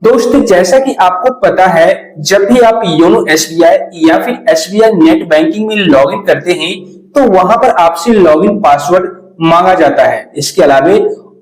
दोस्तों, जैसा कि आपको पता है, जब भी आप योनो एसबीआई या फिर एसबीआई नेट बैंकिंग में लॉगिन करते हैं तो वहां पर आपसे लॉगिन पासवर्ड मांगा जाता है। इसके अलावा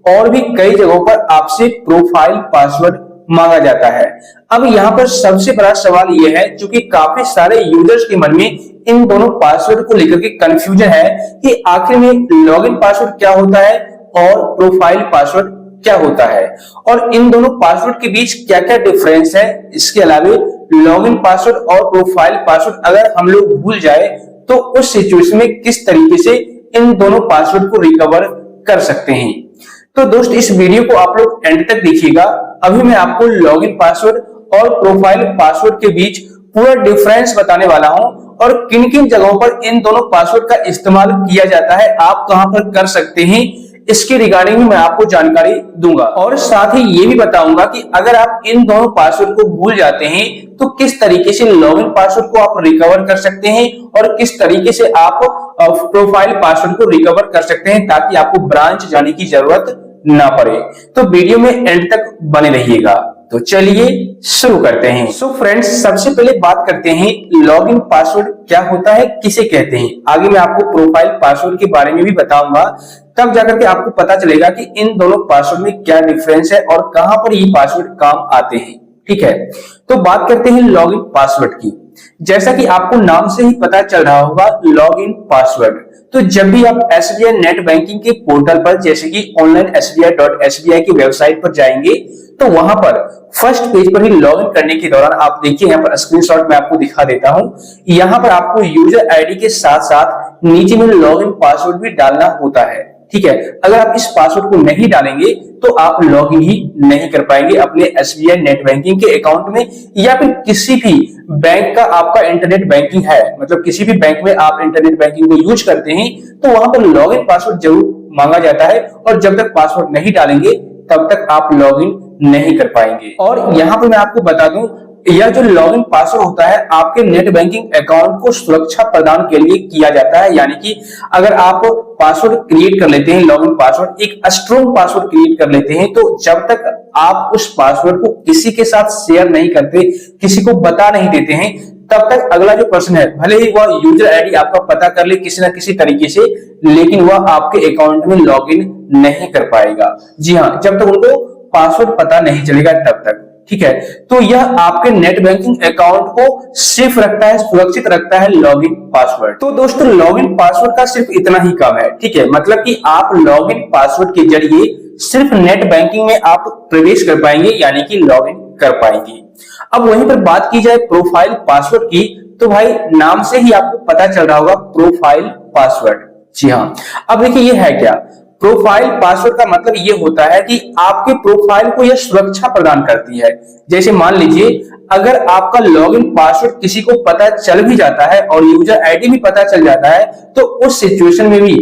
और भी कई जगहों पर आपसे प्रोफाइल पासवर्ड मांगा जाता है। अब यहाँ पर सबसे बड़ा सवाल यह है, क्योंकि काफी सारे यूजर्स के मन में इन दोनों पासवर्ड को लेकर के कंफ्यूजन है कि आखिर में लॉगिन पासवर्ड क्या होता है और प्रोफाइल पासवर्ड क्या होता है और इन दोनों पासवर्ड के बीच क्या क्या डिफरेंस है। इसके अलावा लॉगिन पासवर्ड और प्रोफाइल पासवर्ड अगर हम लोग भूल जाए तो उस सिचुएशन में किस तरीके से इन दोनों पासवर्ड को रिकवर कर सकते हैं। तो दोस्त, इस वीडियो को आप लोग एंड तक देखिएगा। अभी मैं आपको लॉगिन पासवर्ड और प्रोफाइल पासवर्ड के बीच पूरा डिफरेंस बताने वाला हूं और किन किन जगहों पर इन दोनों पासवर्ड का इस्तेमाल किया जाता है, आप कहां पर कर सकते हैं, इसके रिगार्डिंग में मैं आपको जानकारी दूंगा। और साथ ही ये भी बताऊंगा कि अगर आप इन दोनों पासवर्ड को भूल जाते हैं तो किस तरीके से लॉगिन पासवर्ड को आप रिकवर कर सकते हैं और किस तरीके से आप प्रोफाइल पासवर्ड को रिकवर कर सकते हैं, ताकि आपको ब्रांच जाने की जरूरत ना पड़े। तो वीडियो में एंड तक बने रहिएगा। तो चलिए शुरू करते हैं। सो फ्रेंड्स, सबसे पहले बात करते हैं लॉगिन पासवर्ड क्या होता है, किसे कहते हैं। आगे मैं आपको प्रोफाइल पासवर्ड के बारे में भी बताऊंगा, तब जाकर के आपको पता चलेगा कि इन दोनों पासवर्ड में क्या डिफरेंस है और कहां पर ये पासवर्ड काम आते हैं। ठीक है, तो बात करते हैं लॉगिन पासवर्ड की। जैसा कि आपको नाम से ही पता चल रहा होगा, लॉगिन पासवर्ड। तो जब भी आप एसबीआई नेट बैंकिंग के पोर्टल पर, जैसे कि online.sbi.sbi की वेबसाइट पर जाएंगे तो वहां पर फर्स्ट पेज पर ही लॉगिन करने के दौरान आप देखिए, यहाँ पर स्क्रीनशॉट मैं आपको दिखा देता हूं। यहाँ पर आपको यूजर आईडी के साथ साथ नीचे में लॉगिन पासवर्ड भी डालना होता है। ठीक है, अगर आप इस पासवर्ड को नहीं डालेंगे तो आप लॉगिन ही नहीं कर पाएंगे अपने एसबीआई नेट बैंकिंग के अकाउंट में, या फिर किसी भी बैंक का आपका इंटरनेट बैंकिंग है, मतलब किसी भी बैंक में आप इंटरनेट बैंकिंग को यूज करते हैं तो वहां पर लॉगिन पासवर्ड जरूर मांगा जाता है और जब तक पासवर्ड नहीं डालेंगे तब तक आप लॉगिन नहीं कर पाएंगे। और यहाँ पर मैं आपको बता दूं, यह जो लॉगिन पासवर्ड होता है आपके नेट बैंकिंग अकाउंट को सुरक्षा प्रदान के लिए किया जाता है। यानी कि अगर आप पासवर्ड क्रिएट कर लेते हैं, लॉगिन पासवर्ड एक स्ट्रॉन्ग पासवर्ड क्रिएट कर लेते हैं, तो जब तक आप उस पासवर्ड को किसी के साथ शेयर नहीं करते, किसी को बता नहीं देते हैं, तब तक अगला जो पर्सन है, भले ही वह यूजर आईडी आपका पता कर ले किसी ना किसी तरीके से, लेकिन वह आपके अकाउंट में लॉगिन नहीं कर पाएगा। जी हाँ, जब तक उनको पासवर्ड पता नहीं चलेगा तब तक। ठीक है, तो यह आपके नेट बैंकिंग अकाउंट को सेफ रखता है, सुरक्षित रखता है लॉगिन पासवर्ड। तो दोस्तों, लॉगिन पासवर्ड का सिर्फ इतना ही काम है। ठीक है, मतलब कि आप लॉगिन पासवर्ड के जरिए सिर्फ नेट बैंकिंग में आप प्रवेश कर पाएंगे, यानी कि लॉगिन कर पाएंगे। अब वहीं पर बात की जाए प्रोफाइल पासवर्ड की, तो भाई नाम से ही आपको पता चल रहा होगा प्रोफाइल पासवर्ड। जी हाँ, अब देखिए ये है क्या। प्रोफाइल पासवर्ड का मतलब ये होता है कि आपके प्रोफाइल को यह सुरक्षा प्रदान करती है। जैसे मान लीजिए, अगर आपका लॉगिन पासवर्ड किसी को पता चल भी जाता है और यूजर आईडी भी पता चल जाता है, तो उस सिचुएशन में भी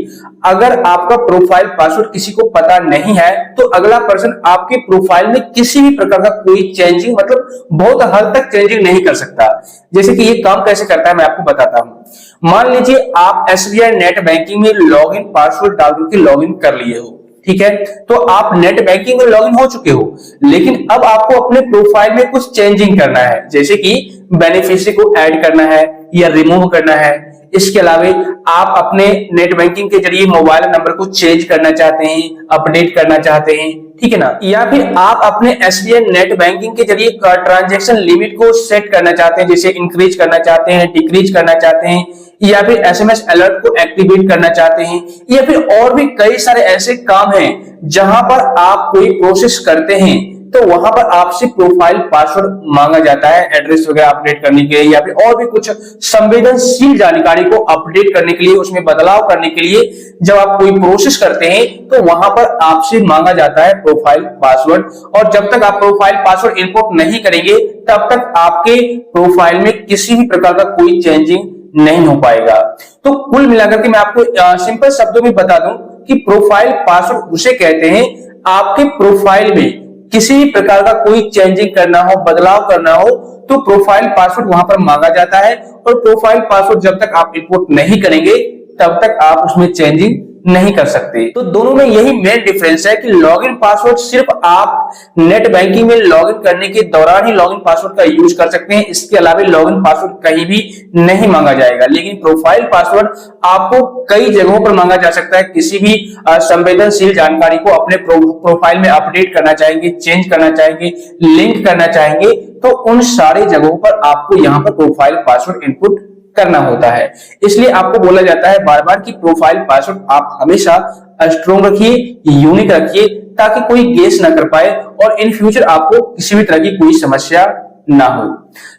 अगर आपका प्रोफाइल पासवर्ड किसी को पता नहीं है तो अगला पर्सन आपके प्रोफाइल में किसी भी प्रकार का कोई चेंजिंग, मतलब बहुत हद तक चेंजिंग नहीं कर सकता। जैसे कि ये काम कैसे करता है मैं आपको बताता हूं। मान लीजिए आप एसबीआई नेट बैंकिंग में लॉगिन पासवर्ड डाल के लॉगिन कर लिए हो। ठीक है, तो आप नेट बैंकिंग में लॉगिन हो चुके हो, लेकिन अब आपको अपने प्रोफाइल में कुछ चेंजिंग करना है, जैसे कि बेनिफिशियरी को ऐड करना है या रिमूव करना है। इसके अलावा आप अपने नेट बैंकिंग के जरिए मोबाइल नंबर को चेंज करना चाहते हैं, अपडेट करना चाहते हैं, ठीक है ना, या फिर आप अपने एसबीआई नेट बैंकिंग के जरिए ट्रांजैक्शन लिमिट को सेट करना चाहते हैं, जैसे इंक्रीज करना चाहते हैं, डिक्रीज करना चाहते हैं, या फिर एसएमएस अलर्ट को एक्टिवेट करना चाहते हैं, या फिर और भी कई सारे ऐसे काम हैं जहां पर आप कोई प्रोसेस करते हैं तो वहां पर आपसे प्रोफाइल पासवर्ड मांगा जाता है, एड्रेस वगैरह अपडेट करने के लिए या फिर और भी कुछ संवेदनशील जानकारी को अपडेट करने के लिए, उसमें बदलाव करने के लिए जब आप कोई प्रोसेस करते हैं तो वहां पर आपसे मांगा जाता है प्रोफाइल पासवर्ड। और जब तक आप प्रोफाइल पासवर्ड इनपुट नहीं करेंगे तब तक आपके प्रोफाइल में किसी भी प्रकार का कोई चेंजिंग नहीं हो पाएगा। तो कुल मिलाकर के मैं आपको सिंपल शब्दों में बता दूं कि प्रोफाइल पासवर्ड उसे कहते हैं आपके प्रोफाइल में किसी भी प्रकार का कोई चेंजिंग करना हो, बदलाव करना हो, तो प्रोफाइल पासवर्ड वहां पर मांगा जाता है। और प्रोफाइल पासवर्ड जब तक आप इनपुट नहीं करेंगे तब तक आप उसमें चेंजिंग नहीं कर सकते। तो दोनों में यही मेन डिफरेंस है कि लॉगिन पासवर्ड सिर्फ आप नेट बैंकिंग में लॉगिन करने के दौरान ही लॉगिन पासवर्ड का यूज कर सकते हैं, इसके अलावा लॉगिन पासवर्ड कहीं भी नहीं मांगा जाएगा। लेकिन प्रोफाइल पासवर्ड आपको कई जगहों पर मांगा जा सकता है। किसी भी संवेदनशील जानकारी को अपने प्रोफाइल में अपडेट करना चाहेंगे, चेंज करना चाहेंगे, लिंक करना चाहेंगे, तो उन सारे जगहों पर आपको यहाँ पर प्रोफाइल पासवर्ड इनपुट करना होता है। इसलिए आपको बोला जाता है बार बार कि प्रोफाइल पासवर्ड आप हमेशा स्ट्रॉन्ग रखिए, यूनिक रखिए, ताकि कोई गेस ना कर पाए और इन फ्यूचर आपको किसी भी तरह की कोई समस्या ना हो।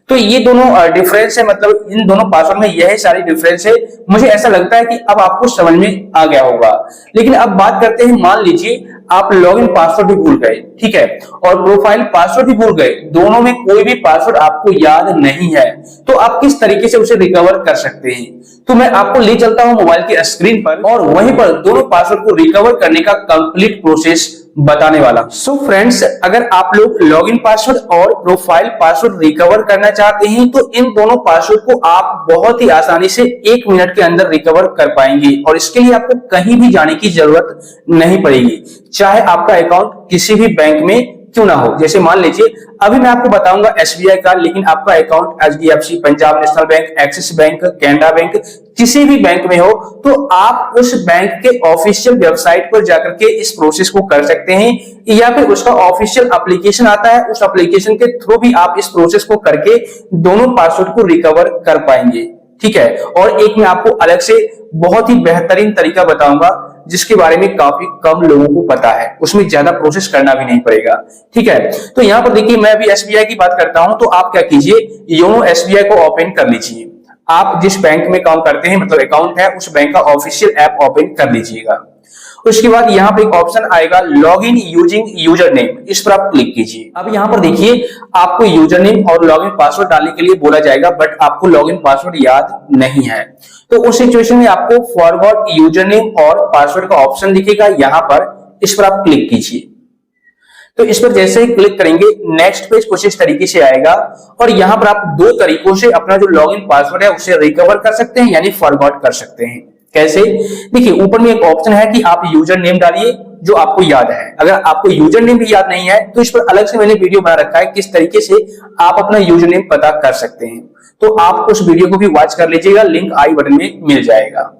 तो ये दोनों डिफरेंस है, मतलब इन दोनों पासवर्ड में यही सारी डिफरेंस है। मुझे ऐसा लगता है कि अब आपको समझ में आ गया होगा। लेकिन अब बात करते हैं, मान लीजिए आप लॉगिन पासवर्ड भी भूल गए, ठीक है, और प्रोफाइल पासवर्ड भी भूल गए, दोनों में कोई भी पासवर्ड आपको याद नहीं है, तो आप किस तरीके से उसे रिकवर कर सकते हैं। तो मैं आपको ले चलता हूं मोबाइल की स्क्रीन पर और वहीं पर दोनों पासवर्ड को रिकवर करने का कंप्लीट प्रोसेस बताने वाला। सो फ्रेंड्स, अगर आप लोग लॉगिन पासवर्ड और प्रोफाइल पासवर्ड रिकवर करना चाहते हैं तो इन दोनों पासवर्ड को आप बहुत ही आसानी से 1 मिनट के अंदर रिकवर कर पाएंगे और इसके लिए आपको कहीं भी जाने की जरूरत नहीं पड़ेगी, चाहे आपका अकाउंट किसी भी बैंक में क्यों ना हो। जैसे मान लीजिए अभी मैं आपको बताऊंगा एसबीआई का, लेकिन आपका account HDFC, Punjab national bank, axis bank, Canara bank, किसी भी बैंक में हो, तो आप उस बैंक के ऑफिशियल वेबसाइट पर जाकर के इस प्रोसेस को कर सकते हैं, या फिर उसका ऑफिशियल एप्लीकेशन आता है, उस एप्लीकेशन के थ्रू भी आप इस प्रोसेस को करके दोनों पासवर्ड को रिकवर कर पाएंगे, ठीक है। और एक मैं आपको अलग से बहुत ही बेहतरीन तरीका बताऊंगा जिसके बारे में काफी कम लोगों को पता है, उसमें ज्यादा प्रोसेस करना भी नहीं पड़ेगा, ठीक है। तो यहाँ पर देखिए, मैं अभी एसबीआई की बात करता हूं, तो आप क्या कीजिए, योनो एसबीआई को ओपन कर लीजिए। आप जिस बैंक में काम करते हैं, मतलब अकाउंट है, उस बैंक का ऑफिशियल ऐप ओपन कर लीजिएगा। उसके बाद यहाँ पे एक ऑप्शन आएगा log in using user name, इस पर आप क्लिक कीजिए। अब यहाँ पर देखिए आपको यूजर नेम और लॉगिन पासवर्ड डालने के लिए बोला जाएगा, बट आपको लॉगिन पासवर्ड याद नहीं है, तो उस सिचुएशन में आपको फॉरवर्ड यूजर नेम और पासवर्ड का ऑप्शन दिखेगा, यहाँ पर इस पर आप क्लिक कीजिए। तो इस पर जैसे ही क्लिक करेंगे नेक्स्ट पेज कुछ इस तरीके से आएगा और यहाँ पर आप 2 तरीकों से अपना जो लॉगिन पासवर्ड है उसे रिकवर कर सकते हैं, यानी फॉरवर्ड कर सकते हैं। कैसे? देखिए ऊपर में एक ऑप्शन है कि आप यूजर नेम डालिए जो आपको याद है। अगर आपको यूजर नेम भी याद नहीं है तो इस पर अलग से मैंने वीडियो बना रखा है किस तरीके से आप अपना यूजर नेम पता कर सकते हैं, तो आप उस वीडियो को भी वॉच कर लीजिएगा, लिंक आई बटन में मिल जाएगा।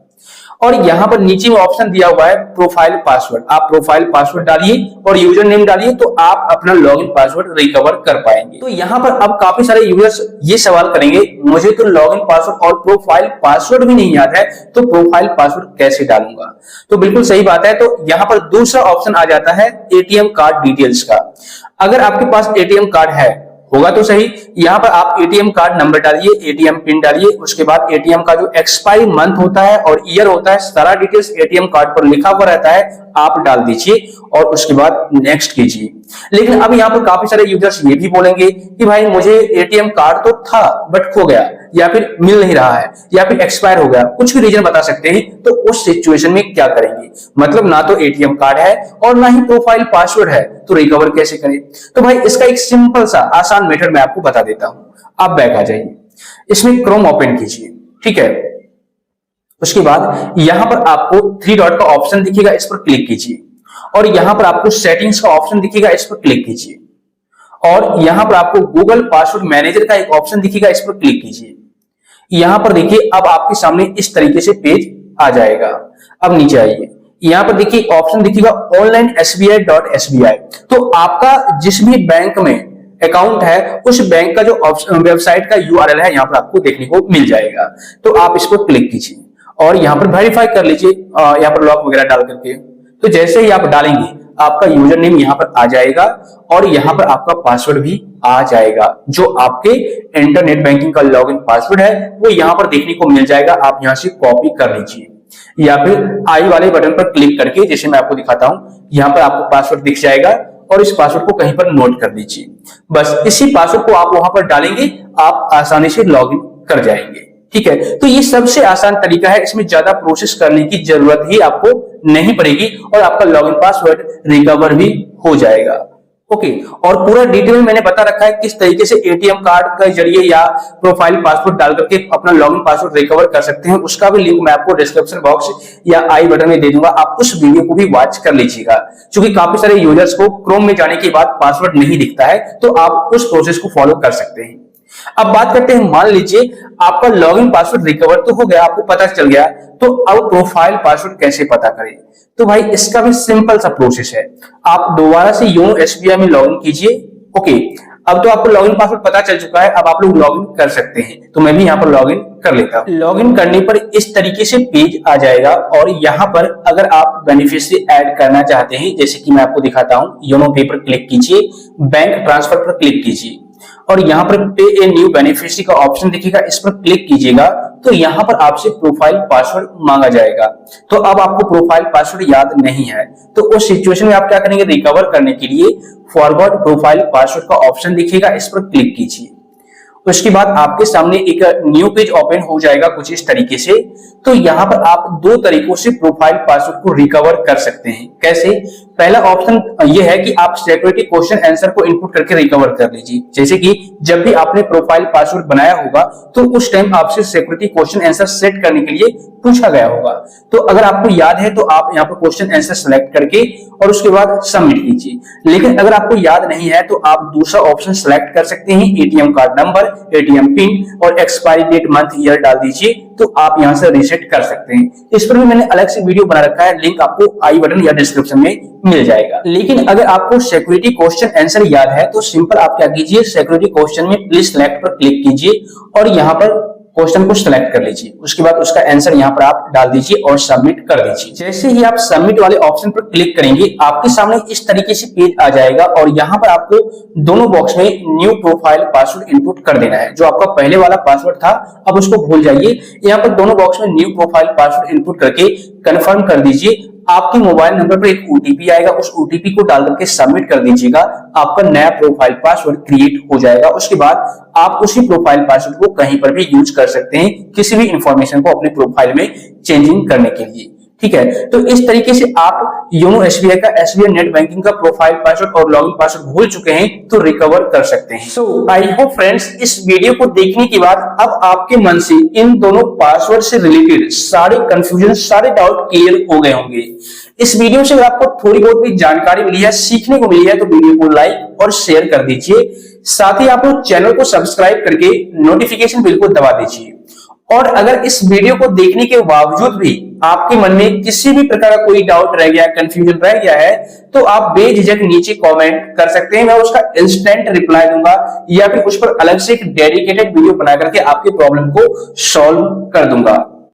और यहाँ पर नीचे में ऑप्शन दिया हुआ है प्रोफाइल पासवर्ड, आप प्रोफाइल पासवर्ड डालिए और यूजर नेम डालिए, तो आप अपना लॉगिन पासवर्ड रिकवर कर पाएंगे। तो यहाँ पर अब काफी सारे यूजर्स ये सवाल करेंगे, मुझे तो लॉगिन पासवर्ड और प्रोफाइल पासवर्ड भी नहीं याद है, तो प्रोफाइल पासवर्ड कैसे डालूंगा? तो बिल्कुल सही बात है। तो यहाँ पर दूसरा ऑप्शन आ जाता है एटीएम कार्ड डिटेल्स का। अगर आपके पास एटीएम कार्ड है, होगा तो सही, यहाँ पर आप एटीएम कार्ड नंबर डालिए, एटीएम पिन डालिए, उसके बाद एटीएम का जो एक्सपायरी मंथ होता है और ईयर होता है, सारा डिटेल्स एटीएम कार्ड पर लिखा हुआ रहता है, आप डाल दीजिए और उसके बाद नेक्स्ट कीजिए। लेकिन अब यहाँ पर काफी सारे यूजर्स ये भी बोलेंगे कि भाई मुझे एटीएम कार्ड तो था बट खो गया, या फिर मिल नहीं रहा है, या फिर एक्सपायर हो गया, कुछ भी रीजन बता सकते हैं। तो उस सिचुएशन में क्या करेंगे? मतलब ना तो एटीएम कार्ड है और ना ही प्रोफाइल पासवर्ड है, तो रिकवर कैसे करें? तो भाई इसका एक सिंपल सा आसान मेथड मैं आपको बता देता हूं। आप बैक आ जाइए, इसमें क्रोम ओपन कीजिए, ठीक है। उसके बाद यहां पर आपको 3 डॉट का ऑप्शन दिखेगा, इस पर क्लिक कीजिए और यहां पर आपको सेटिंग्स का ऑप्शन दिखेगा, इस पर क्लिक कीजिए और यहां पर आपको गूगल पासवर्ड मैनेजर का एक ऑप्शन दिखेगा, इस पर क्लिक कीजिए। यहां पर देखिए अब आपके सामने इस तरीके से पेज आ जाएगा। अब नीचे आइए, यहां पर देखिए ऑप्शन दिखेगा ऑनलाइन sbi.sbi, तो आपका जिस भी बैंक में अकाउंट है उस बैंक का जो वेबसाइट का यूआरएल है यहाँ पर आपको देखने को मिल जाएगा। तो आप इस पर क्लिक कीजिए और यहाँ पर वेरीफाई कर लीजिए, यहाँ पर लॉक वगैरह डाल करके। तो जैसे ही आप डालेंगे आपका यूजर नेम यहाँ पर आ जाएगा और यहाँ पर आपका पासवर्ड भी आ जाएगा, जो आपके इंटरनेट बैंकिंग का लॉगिन पासवर्ड है वो यहाँ पर देखने को मिल जाएगा। आप यहाँ से कॉपी कर लीजिए या फिर आई वाले बटन पर क्लिक करके, जैसे मैं आपको दिखाता हूँ, यहाँ पर आपको पासवर्ड दिख जाएगा और इस पासवर्ड को कहीं पर नोट कर लीजिए। बस इसी पासवर्ड को आप वहां पर डालेंगे, आप आसानी से लॉगिन कर जाएंगे, ठीक है। तो ये सबसे आसान तरीका है, इसमें ज्यादा प्रोसेस करने की जरूरत ही आपको नहीं पड़ेगी और आपका लॉगिन पासवर्ड रिकवर भी हो जाएगा। ओके और पूरा डिटेल में मैंने बता रखा है किस तरीके से एटीएम कार्ड के जरिए या प्रोफाइल पासवर्ड डाल करके अपना लॉगिन पासवर्ड रिकवर कर सकते हैं। उसका भी लिंक मैं आपको डिस्क्रिप्शन बॉक्स या आई बटन में दे दूंगा, आप उस वीडियो को भी वॉच कर लीजिएगा। क्योंकि काफी सारे यूजर्स को क्रोम में जाने के बाद पासवर्ड नहीं दिखता है, तो आप उस प्रोसेस को फॉलो कर सकते हैं। अब बात करते हैं, मान लीजिए आपका लॉगिन पासवर्ड रिकवर तो हो गया, आपको पता चल गया, तो अब प्रोफाइल पासवर्ड कैसे पता करें? तो भाई इसका भी सिंपल सा प्रोसेस है। आप दोबारा से योनो एसबीआई में लॉगिन कीजिए। ओके, अब तो आपको लॉगिन पासवर्ड पता चल चुका है, अब आप लोग लॉगिन कर सकते हैं। तो मैं भी यहाँ पर लॉगिन कर लेता हूँ। लॉगिन करने पर इस तरीके से पेज आ जाएगा और यहाँ पर अगर आप बेनिफिशियरी ऐड करना चाहते हैं, जैसे कि मैं आपको दिखाता हूँ, योनो पे पर क्लिक कीजिए, बैंक ट्रांसफर पर क्लिक कीजिए और यहाँ पर पे ए न्यू बेनिफिशियरी का ऑप्शन दिखेगा, इस पर क्लिक कीजिएगा तो यहाँ पर आपसे प्रोफाइल पासवर्ड मांगा जाएगा। तो अब आपको प्रोफाइल पासवर्ड याद नहीं है, तो उस सिचुएशन में आप क्या करेंगे? रिकवर करने के लिए फॉरगॉट प्रोफाइल पासवर्ड का ऑप्शन दिखेगा, इस पर क्लिक कीजिए। उसके बाद आपके सामने एक न्यू पेज ओपन हो जाएगा कुछ इस तरीके से। तो यहाँ पर आप दो तरीकों से प्रोफाइल पासवर्ड को रिकवर कर सकते हैं। कैसे? पहला ऑप्शन यह है कि आप सिक्योरिटी क्वेश्चन आंसर को इनपुट करके रिकवर कर लीजिए। जैसे कि जब भी आपने प्रोफाइल पासवर्ड बनाया होगा तो उस टाइम आपसे सिक्योरिटी क्वेश्चन आंसर सेट करने के लिए पूछा गया होगा। तो अगर आपको याद है तो आप यहाँ पर क्वेश्चन आंसर सेलेक्ट करके और उसके बाद सबमिट कीजिए। लेकिन अगर आपको याद नहीं है तो आप दूसरा ऑप्शन सेलेक्ट कर सकते हैं, ATM card number, ATM pin और एक्सपायरी डेट, मंथ, ईयर डाल दीजिए, तो आप यहां से रीसेट कर सकते हैं। इस पर भी मैंने अलग से वीडियो बना रखा है, लिंक आपको आई बटन या डिस्क्रिप्शन में मिल जाएगा। लेकिन अगर आपको सिक्योरिटी क्वेश्चन आंसर याद है तो सिंपल आप क्या कीजिए, सिक्योरिटी क्वेश्चन में प्लीज सेलेक्ट पर क्लिक कीजिए और यहाँ पर क्वेश्चन को सिलेक्ट कर लीजिए। उसके बाद उसका आंसर यहाँ पर आप डाल दीजिए और सबमिट कर दीजिए। जैसे ही आप सबमिट वाले ऑप्शन पर क्लिक करेंगे आपके सामने इस तरीके से पेज आ जाएगा और यहाँ पर आपको दोनों बॉक्स में न्यू प्रोफाइल पासवर्ड इनपुट कर देना है। जो आपका पहले वाला पासवर्ड था अब उसको भूल जाइए, यहाँ पर दोनों बॉक्स में न्यू प्रोफाइल पासवर्ड इनपुट करके कंफर्म कर दीजिए। आपके मोबाइल नंबर पर एक ओटीपी आएगा, उस ओटीपी को डाल करके सबमिट कर दीजिएगा, आपका नया प्रोफाइल पासवर्ड क्रिएट हो जाएगा। उसके बाद आप उसी प्रोफाइल पासवर्ड को कहीं पर भी यूज कर सकते हैं, किसी भी इंफॉर्मेशन को अपने प्रोफाइल में चेंजिंग करने के लिए। ठीक है, तो इस तरीके से आप योनो एसबीआई का, एसबीआई नेट बैंकिंग का प्रोफाइल पासवर्ड और लॉगिन पासवर्ड भूल चुके हैं तो रिकवर कर सकते हैं। सो आई होप फ्रेंड्स इस वीडियो को देखने के बाद अब आपके मन से इन दोनों पासवर्ड से रिलेटेड सारे कंफ्यूजन, सारे डाउट क्लियर हो गए होंगे। इस वीडियो से अगर आपको थोड़ी बहुत भी जानकारी मिली है, सीखने को मिली है, तो वीडियो को लाइक और शेयर कर दीजिए। साथ ही आप लोग चैनल को सब्सक्राइब करके नोटिफिकेशन बिल को दबा दीजिए। और अगर इस वीडियो को देखने के बावजूद भी आपके मन में किसी भी प्रकार का कोई डाउट रह गया, कंफ्यूजन रह गया है, तो आप बेझिझक नीचे कमेंट कर सकते हैं, मैं उसका इंस्टेंट रिप्लाई दूंगा या फिर उस पर अलग से एक डेडिकेटेड वीडियो बना करके आपके प्रॉब्लम को सॉल्व कर दूंगा।